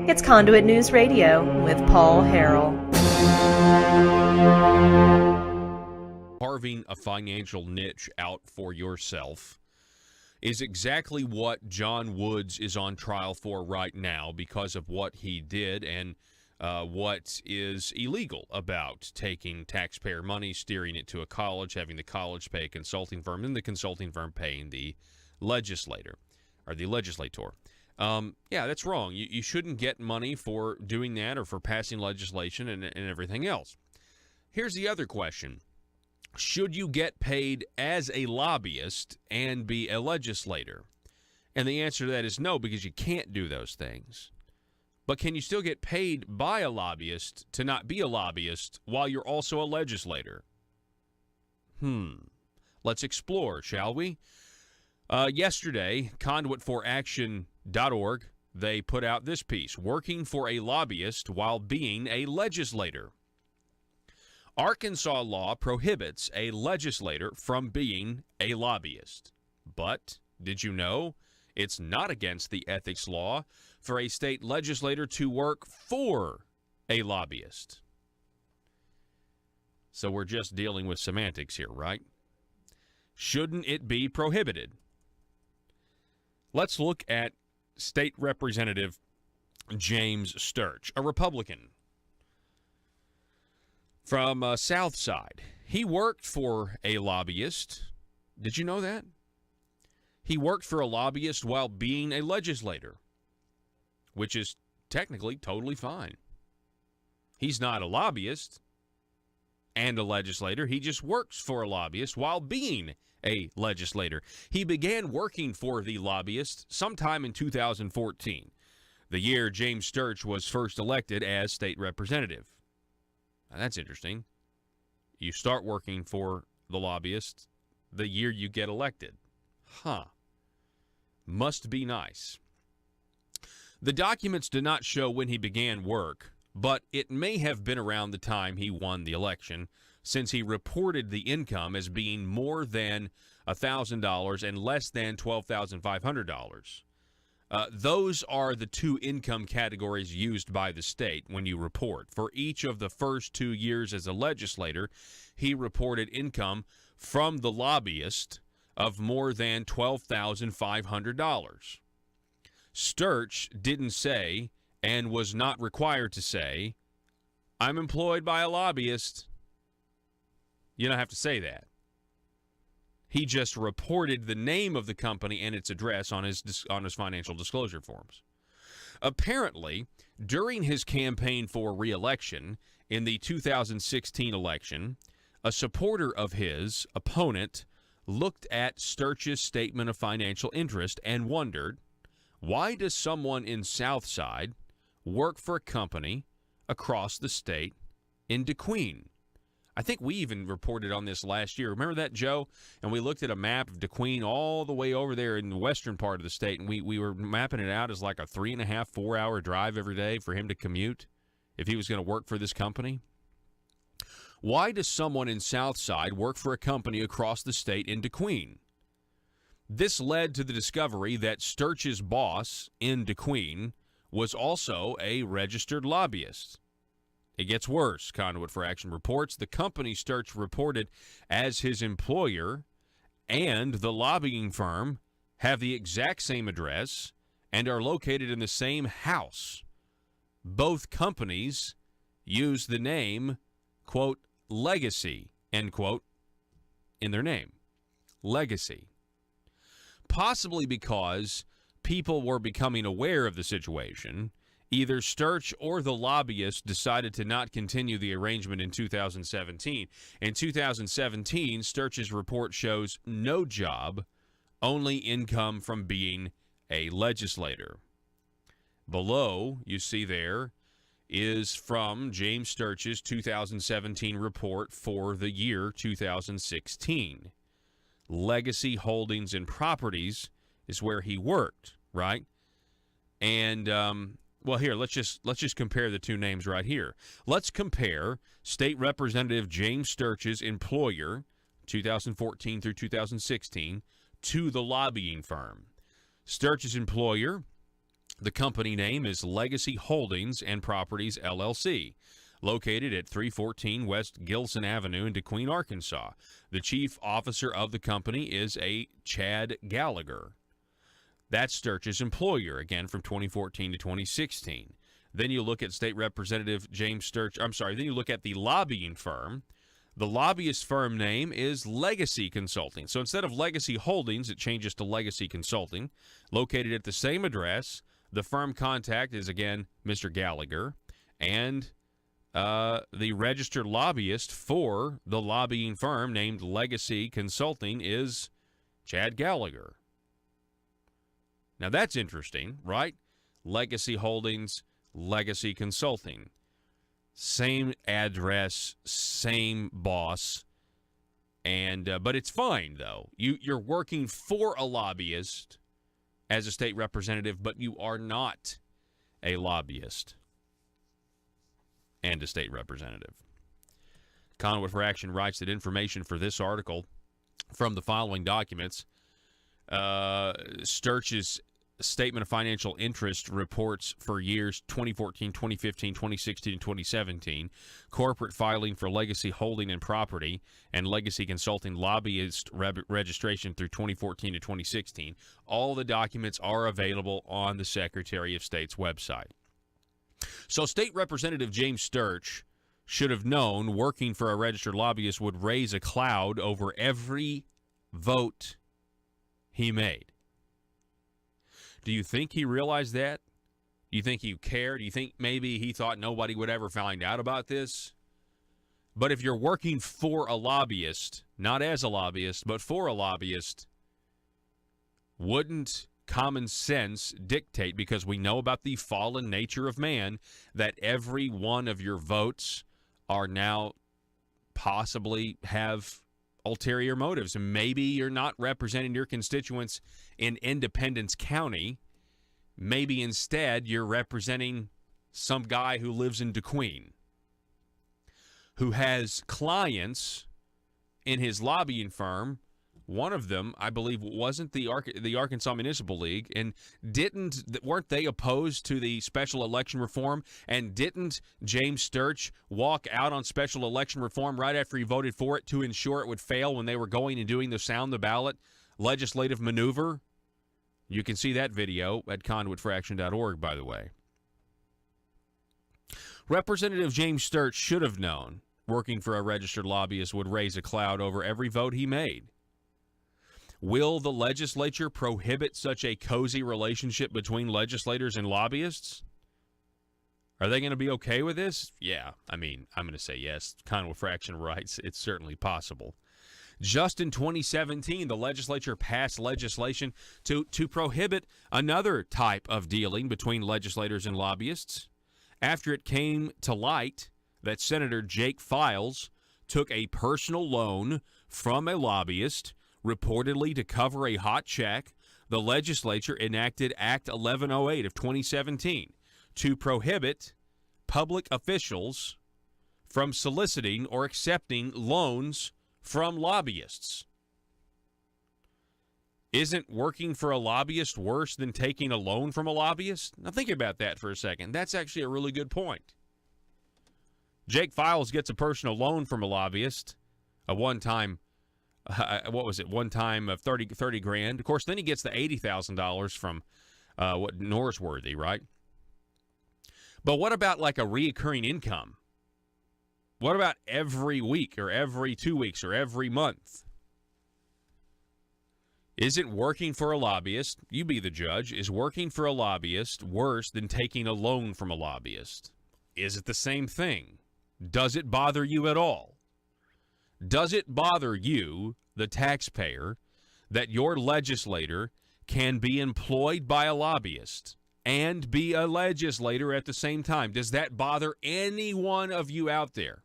It's Conduit News Radio with Paul Harrell. Carving a financial niche out for yourself is exactly what John Woods is on trial for right now because of what he did and what is illegal about taking taxpayer money, steering it to a college, having the college pay a consulting firm, and the consulting firm paying the legislator or the legislator. Yeah, that's wrong. You shouldn't get money for doing that or for passing legislation and everything else. Here's the other question. Should you get paid as a lobbyist and be a legislator? And the answer to that is no, because you can't do those things. But can you still get paid by a lobbyist to not be a lobbyist while you're also a legislator? Let's explore, shall we? Yesterday, conduitforaction.org, they put out this piece, Working for a Lobbyist While Being a Legislator. Arkansas law prohibits a legislator from being a lobbyist. But did you know it's not against the ethics law for a state legislator to work for a lobbyist? So we're just dealing with semantics here, right? Shouldn't it be prohibited? Let's look at State Representative James Sturch, a Republican from South Side. He worked for a lobbyist. Did you know that? He worked for a lobbyist while being a legislator, which is technically totally fine. He's not a lobbyist and a legislator. He just works for a lobbyist while being a legislator. He began working for the lobbyist sometime in 2014, the year James Sturch was first elected as state representative. Now, that's interesting. You start working for the lobbyist the year you get elected. Must be nice. The documents do not show when he began work, but it may have been around the time he won the election, since he reported the income as being more than $1,000 and less than $12,500. Those are the two income categories used by the state when you report. For each of the first 2 years as a legislator, he reported income from the lobbyist of more than $12,500. Sturch didn't say, and was not required to say, I'm employed by a lobbyist. You don't have to say that. He just reported the name of the company and its address on his financial disclosure forms. Apparently, during his campaign for re-election in the 2016 election, a supporter of his opponent looked at Sturch's statement of financial interest and wondered, why does someone in Southside work for a company across the state in DeQueen? I think we even reported on this last year. Remember that, Joe? And we looked at a map of DeQueen all the way over there in the western part of the state, and we were mapping it out as like a 3.5, 4-hour drive every day for him to commute if he was going to work for this company. Why does someone in Southside work for a company across the state in DeQueen? This led to the discovery that Sturch's boss in DeQueen was also a registered lobbyist. It gets worse, Conduit for Action reports. The company Sturch reported as his employer and the lobbying firm have the exact same address and are located in the same house. Both companies use the name, quote, Legacy, end quote, in their name. Legacy. Possibly because people were becoming aware of the situation, either Sturch or the lobbyist decided to not continue the arrangement in 2017. In 2017, Sturch's report shows no job, only income from being a legislator. Below, you see there, is from James Sturch's 2017 report for the year 2016. Legacy Holdings and Properties is where he worked, right? And well, here, let's just compare the two names right here. Let's compare State Representative James Sturch's employer, 2014 through 2016, to the lobbying firm. Sturch's employer The company name is Legacy Holdings and Properties, LLC, located at 314 West Gilson Avenue in DeQueen, Arkansas. The chief officer of the company is a Chad Gallagher. That's Sturch's employer, again, from 2014 to 2016. Then you look at State Representative James Sturch. Then you look at the lobbying firm. The lobbyist firm name is Legacy Consulting. So instead of Legacy Holdings, it changes to Legacy Consulting, located at the same address. The firm contact is, again, Mr. Gallagher, and the registered lobbyist for the lobbying firm named Legacy Consulting is Chad Gallagher. Now, that's interesting, right? Legacy Holdings, Legacy Consulting. Same address, same boss, and but it's fine, though. You're working for a lobbyist as a state representative, but you are not a lobbyist and a state representative. Conduit for Action writes that information for this article from the following documents: Sturch's Statement of Financial Interest reports for years 2014, 2015, 2016, and 2017, corporate filing for Legacy Holding and Property, and Legacy Consulting lobbyist registration through 2014 to 2016. All the documents are available on the Secretary of State's website. So State Representative James Sturch should have known working for a registered lobbyist would raise a cloud over every vote he made. Do you think he realized that? Do you think he cared? Do you think maybe he thought nobody would ever find out about this? But if you're working for a lobbyist, not as a lobbyist, but for a lobbyist, wouldn't common sense dictate, because we know about the fallen nature of man, that every one of your votes are now possibly have ulterior motives? And maybe you're not representing your constituents in Independence County. Maybe instead you're representing some guy who lives in DeQueen, who has clients in his lobbying firm. One of them, I believe, wasn't the Arkansas Municipal League, and weren't they opposed to the special election reform? And didn't James Sturch walk out on special election reform right after he voted for it to ensure it would fail when they were going and doing the sound the ballot legislative maneuver? You can see that video at conduitforaction.org, by the way. Representative James Sturch should have known working for a registered lobbyist would raise a cloud over every vote he made. Will the legislature prohibit such a cozy relationship between legislators and lobbyists? Are they going to be okay with this? Yeah, I'm going to say yes. Conduit for Action writes it's certainly possible. Just in 2017, the legislature passed legislation to prohibit another type of dealing between legislators and lobbyists after it came to light that Senator Jake Files took a personal loan from a lobbyist, reportedly to cover a hot check. The legislature enacted Act 1108 of 2017 to prohibit public officials from soliciting or accepting loans from lobbyists. Isn't working for a lobbyist worse than taking a loan from a lobbyist? Now think about that for a second. That's actually a really good point. Jake Files gets a personal loan from a lobbyist, a one-time of 30 grand. Of course, then he gets the $80,000 from Norsworthy, right? But what about like a reoccurring income? What about every week or every 2 weeks or every month? Isn't working for a lobbyist, you be the judge, is working for a lobbyist worse than taking a loan from a lobbyist? Is it the same thing? Does it bother you at all? Does it bother you, the taxpayer, that your legislator can be employed by a lobbyist and be a legislator at the same time? Does that bother any one of you out there?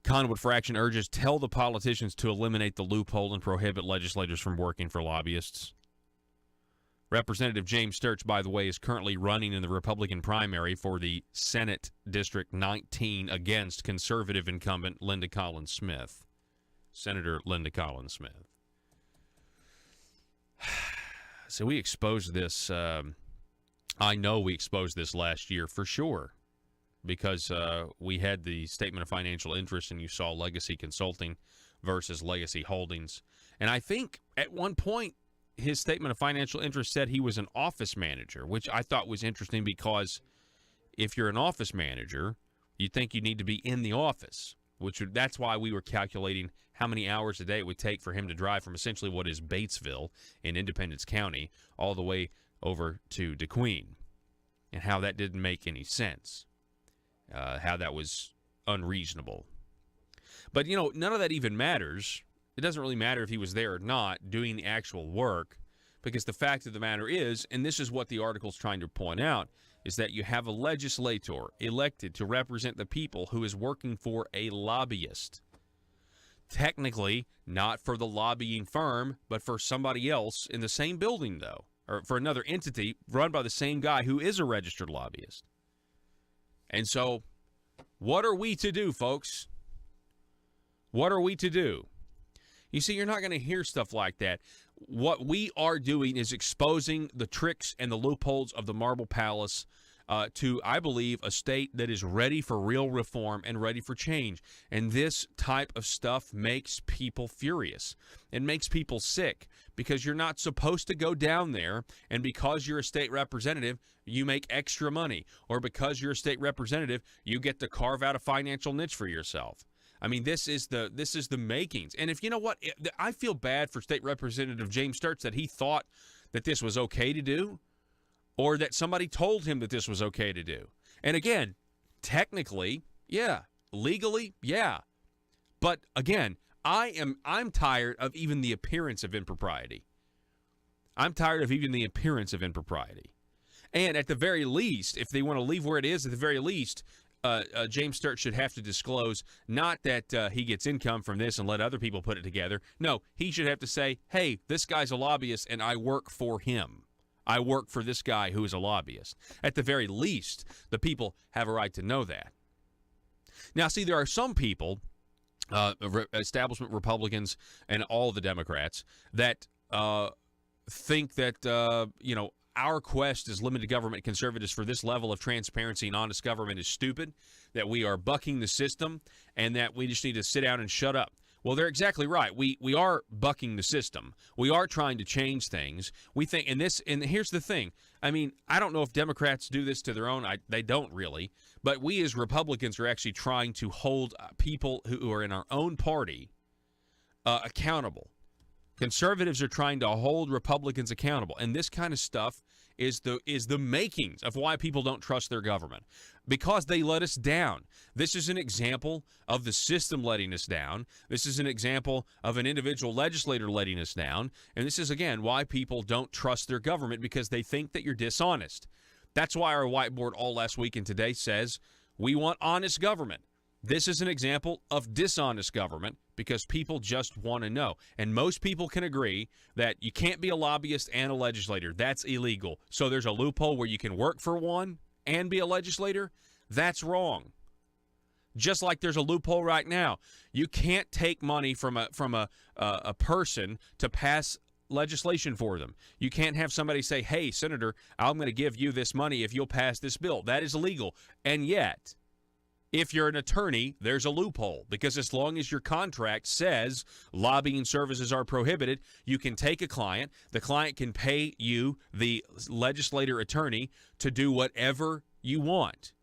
Conduit for Action urges, tell the politicians to eliminate the loophole and prohibit legislators from working for lobbyists. Representative James Sturch, by the way, is currently running in the Republican primary for the Senate District 19 against conservative incumbent Linda Collins Smith. Senator Linda Collins Smith. So we exposed this I know we exposed this last year for sure because we had the statement of financial interest and you saw Legacy Consulting versus Legacy Holdings. And I think at one point his statement of financial interest said he was an office manager, which I thought was interesting because if you're an office manager, you think you need to be in the office, that's why we were calculating how many hours a day it would take for him to drive from essentially what is Batesville in Independence County all the way over to DeQueen, and how that didn't make any sense, how that was unreasonable. But, none of that even matters. It doesn't really matter if he was there or not doing the actual work, because the fact of the matter is, and this is what the article's trying to point out, is that you have a legislator elected to represent the people who is working for a lobbyist. Technically, not for the lobbying firm, but for somebody else in the same building, though, or for another entity run by the same guy who is a registered lobbyist. And so, what are we to do, folks? What are we to do? You see, you're not going to hear stuff like that. What we are doing is exposing the tricks and the loopholes of the Marble Palace to, I believe, a state that is ready for real reform and ready for change. And this type of stuff makes people furious. It makes people sick because you're not supposed to go down there, and because you're a state representative, you make extra money. Or because you're a state representative, you get to carve out a financial niche for yourself. I mean, this is the makings. And if you know what, I feel bad for State Representative James Sturch that he thought that this was okay to do, or that somebody told him that this was okay to do. And again, technically, yeah. Legally, yeah. But again, I'm tired of even the appearance of impropriety. I'm tired of even the appearance of impropriety. And at the very least, if they want to leave where it is, at the very least, James Sturch should have to disclose not that he gets income from this and let other people put it together. No, he should have to say, hey, this guy's a lobbyist and I work for him. I work for this guy who is a lobbyist. At the very least, the people have a right to know that. Now, see, there are some people, establishment Republicans and all the Democrats, that think that, our quest as limited government conservatives for this level of transparency and honest government is stupid, that we are bucking the system, and that we just need to sit down and shut up. Well, they're exactly right. We are bucking the system. We are trying to change things. We think, and here's the thing. I mean, I don't know if Democrats do this to their own. They don't really. But we as Republicans are actually trying to hold people who are in our own party accountable. Conservatives are trying to hold Republicans accountable, and this kind of stuff is the makings of why people don't trust their government, because they let us down. This is an example of the system letting us down. This is an example of an individual legislator letting us down, and this is, again, why people don't trust their government, because they think that you're dishonest. That's why our whiteboard all last week and today says we want honest government. This is an example of dishonest government because people just want to know. And most people can agree that you can't be a lobbyist and a legislator. That's illegal. So there's a loophole where you can work for one and be a legislator. That's wrong. Just like there's a loophole right now. You can't take money from a person to pass legislation for them. You can't have somebody say, hey, Senator, I'm going to give you this money if you'll pass this bill. That is illegal. And yet, if you're an attorney, there's a loophole, because as long as your contract says lobbying services are prohibited, you can take a client. The client can pay you, the legislator attorney, to do whatever you want.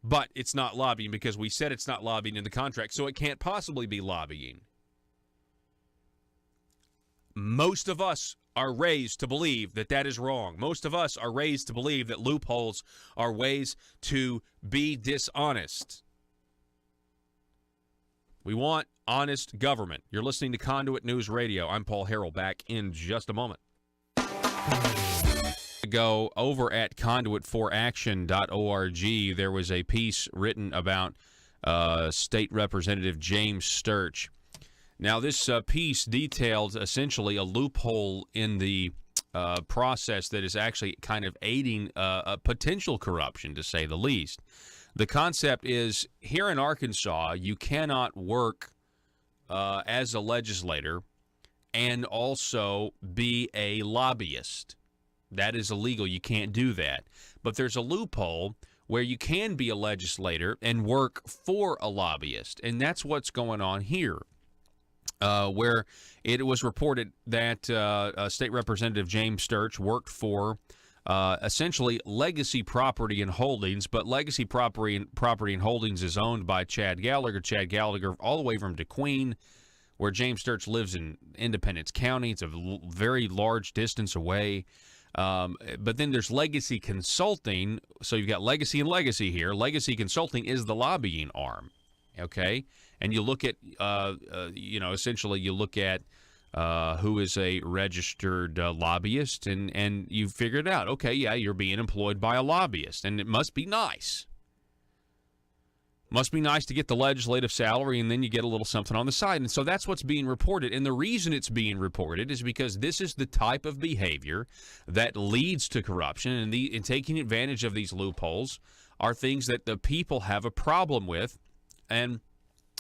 But it's not lobbying because we said it's not lobbying in the contract, so it can't possibly be lobbying. Most of us are raised to believe that that is wrong. Most of us are raised to believe that loopholes are ways to be dishonest. We want honest government. You're listening to Conduit News Radio. I'm Paul Harrell, back in just a moment. Go over at conduit4action.org. There was a piece written about State Representative James Sturch. Now, this piece detailed essentially a loophole in the process that is actually kind of aiding a potential corruption, to say the least. The concept is, here in Arkansas, you cannot work as a legislator and also be a lobbyist. That is illegal. You can't do that. But there's a loophole where you can be a legislator and work for a lobbyist, and that's what's going on here. Where it was reported that State Representative James Sturch worked for essentially Legacy Property and Holdings, but Legacy Property and Holdings is owned by Chad Gallagher. Chad Gallagher, all the way from DeQueen, where James Sturch lives in Independence County. It's a very large distance away. But then there's Legacy Consulting. So you've got Legacy and Legacy here. Legacy Consulting is the lobbying arm. Okay, and you look at, essentially you look at who is a registered lobbyist, and you figure it out. Okay, yeah, you're being employed by a lobbyist, and it must be nice. Must be nice to get the legislative salary, and then you get a little something on the side. And so that's what's being reported. And the reason it's being reported is because this is the type of behavior that leads to corruption, and taking advantage of these loopholes are things that the people have a problem with. And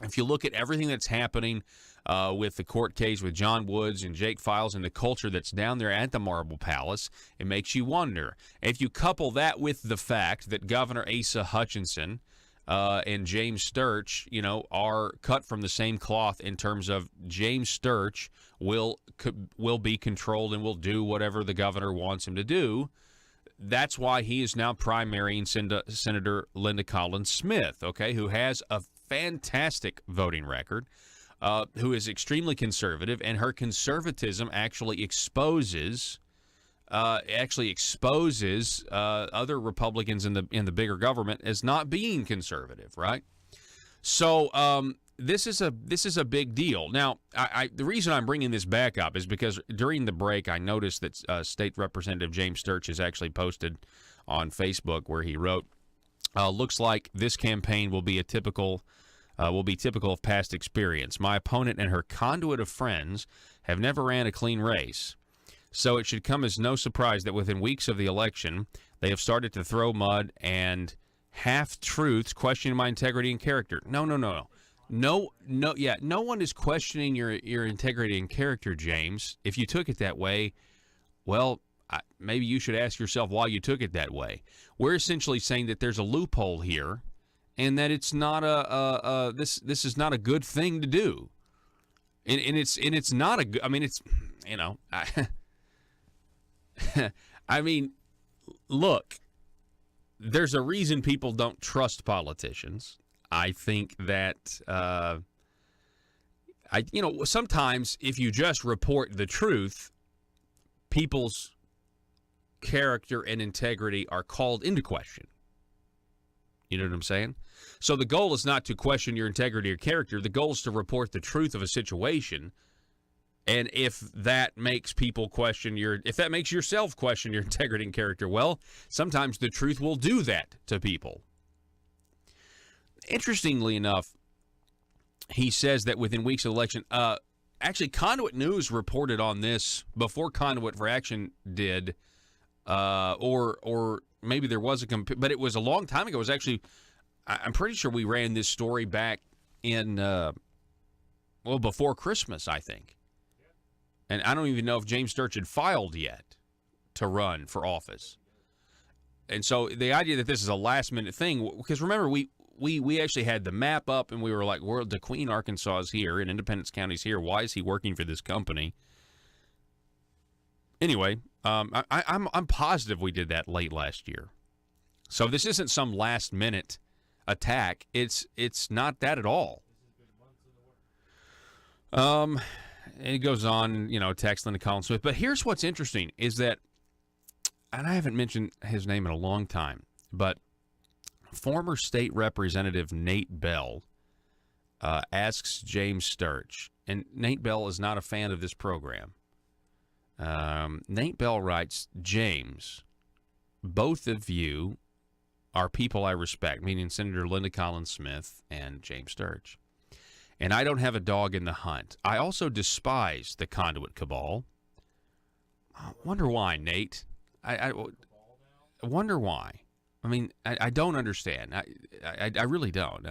if you look at everything that's happening with the court case with John Woods and Jake Files and the culture that's down there at the Marble Palace, it makes you wonder. If you couple that with the fact that Governor Asa Hutchinson and James Sturch, are cut from the same cloth in terms of James Sturch will be controlled and will do whatever the governor wants him to do. That's why he is now primarying Senator Linda Collins Smith, okay, who has a fantastic voting record, who is extremely conservative, and her conservatism actually exposes other Republicans in the bigger government as not being conservative, right? So this is a big deal. Now, the reason I'm bringing this back up is because during the break I noticed that State Representative James Sturch has actually posted on Facebook where he wrote, "Looks like this campaign will be typical of past experience. My opponent and her conduit of friends have never ran a clean race. So it should come as no surprise that within weeks of the election, they have started to throw mud and half-truths, questioning my integrity and character." No one is questioning your integrity and character, James. If you took it that way, well, maybe you should ask yourself why you took it that way. We're essentially saying that there's a loophole here, and that it's not this is not a good thing to do, and it's not a good. I mean, it's I mean, look, there's a reason people don't trust politicians. I think that sometimes if you just report the truth, people's character and integrity are called into question. You know what I'm saying? So the goal is not to question your integrity or character. The goal is to report the truth of a situation. And if that makes people question if that makes yourself question your integrity and character, well, sometimes the truth will do that to people. Interestingly enough, he says that within weeks of election, actually Conduit News reported on this before Conduit for Action did, or maybe there was but it was a long time ago. It was actually, I'm pretty sure we ran this story back in, before Christmas, I think. And I don't even know if James Sturch had filed yet to run for office. And so the idea that this is a last-minute thing, because remember, we actually had the map up, and we were like, DeQueen, Arkansas is here, and Independence County's here. Why is he working for this company? Anyway, I'm positive we did that late last year. So this isn't some last-minute attack. It's not that at all. And it goes on, text Linda Collins Smith. But here's what's interesting is that, and I haven't mentioned his name in a long time, but former state representative Nate Bell asks James Sturch, and Nate Bell is not a fan of this program. Nate Bell writes, "James, both of you are people I respect," meaning Senator Linda Collins Smith and James Sturch. "And I don't have a dog in the hunt. I also despise the Conduit cabal." I wonder why, Nate. I wonder why. I mean, I don't understand. I really don't.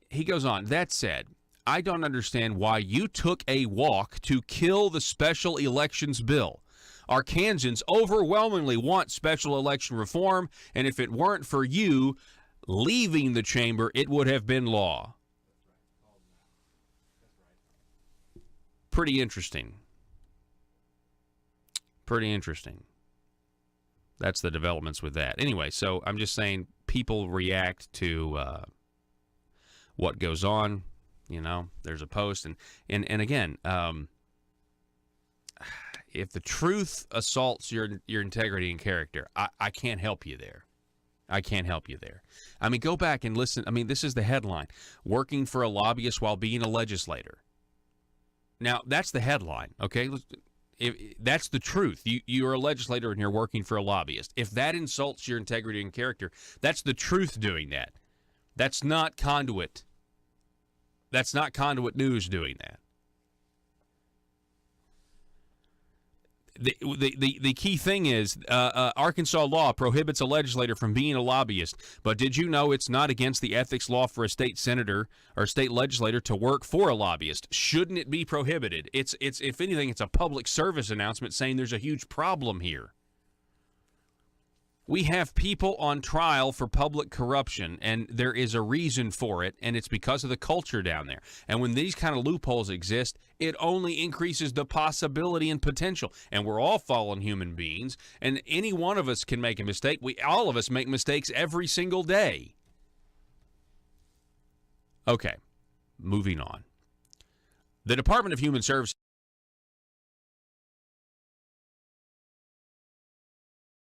He goes on, "That said, I don't understand why you took a walk to kill the special elections bill. Arkansans overwhelmingly want special election reform, and if it weren't for you leaving the chamber, it would have been law. Pretty interesting. Pretty interesting. That's the developments with that. Anyway, so I'm just saying people react to what goes on. You know, there's a post. And again, if the truth assaults your integrity and character, I can't help you there. I can't help you there. I mean, go back and listen. I mean, this is the headline. Working for a lobbyist while being a legislator. Now, that's the headline, okay? That's the truth. You're a legislator and you're working for a lobbyist. If that insults your integrity and character, that's the truth doing that. That's not Conduit. That's not Conduit News doing that. The key thing is Arkansas law prohibits a legislator from being a lobbyist. But did you know it's not against the ethics law for a state senator or state legislator to work for a lobbyist? Shouldn't it be prohibited? It's if anything, it's a public service announcement saying there's a huge problem here. We have people on trial for public corruption, and there is a reason for it, and it's because of the culture down there. And when these kind of loopholes exist, it only increases the possibility and potential. And we're all fallen human beings, and any one of us can make a mistake. All of us make mistakes every single day. Okay, moving on. The Department of Human Services